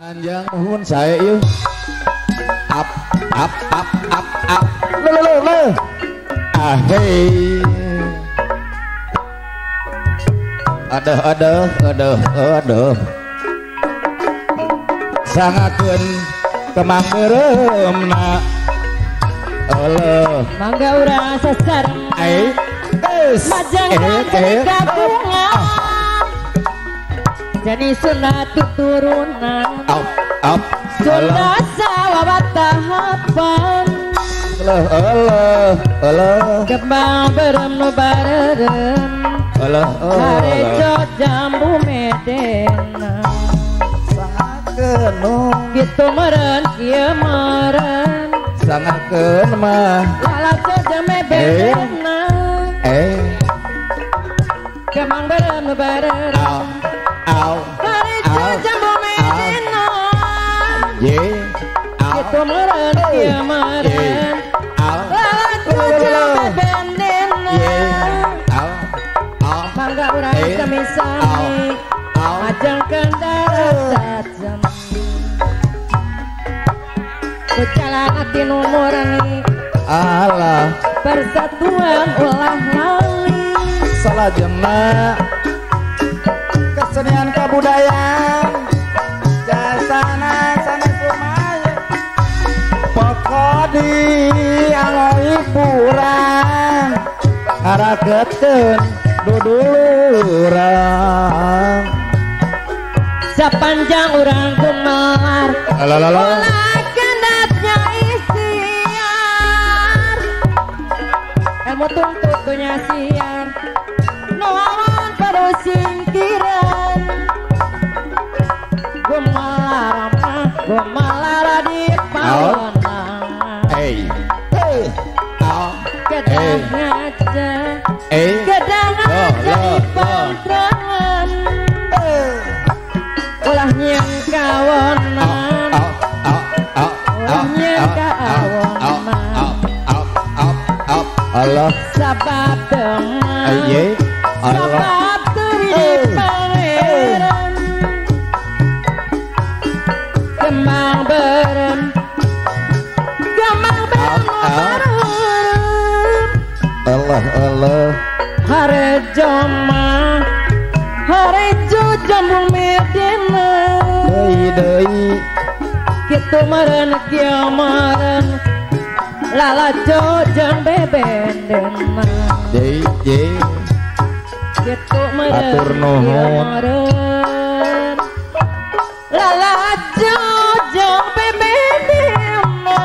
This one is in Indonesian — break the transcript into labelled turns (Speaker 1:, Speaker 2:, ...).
Speaker 1: Anjang nuhun saya yuk. Up. Le. Ah hey. Aduh. Sangakeun kemang beuremna. Allah.
Speaker 2: Mangga urang sasareng. Majang bunga. Jadi sunat turunan.
Speaker 1: Up.
Speaker 2: Sunda sawah tahapan.
Speaker 1: Allah.
Speaker 2: Kembang berem nu bareureum.
Speaker 1: Allah.
Speaker 2: Harejo jambu medena.
Speaker 1: Sangakeun
Speaker 2: Gitu meureun kieu meureun.
Speaker 1: sangakeun mah.
Speaker 2: Lalaco jeung mebedena. Kembang berem nu bareureum. Harejo jambu medena. Gitu meureun kieu meureun. Lalaco jeung mebedena. Mangga urang sami-sami majang kendara sajen berjalan hati numurni
Speaker 1: Allah
Speaker 2: persatuan ulah lali
Speaker 1: salajengna kesenian kabudayaan jasana sanes lumaya pokok di aloi purang harakeun dudurang
Speaker 2: sepanjang urang kumar
Speaker 1: alalala
Speaker 2: kendatnya isiar ilmu tuntut dunia siar nuhun perlu singkiran gumalara di pawenang gedang aja gedang aja di pantrangan ulah nyeng kawonan ulah nyeng kawonan
Speaker 1: Allah
Speaker 2: sabab teman
Speaker 1: Allah
Speaker 2: sabab teri pangeran kembang berem
Speaker 1: Allah
Speaker 2: Harejo jambu medena
Speaker 1: deui
Speaker 2: kitu meureun kieu meureun lalaco jeung bebendena
Speaker 1: deui
Speaker 2: kitu meureun
Speaker 1: atur
Speaker 2: kieu
Speaker 1: nuhun
Speaker 2: meureun lalaco jeung bebendena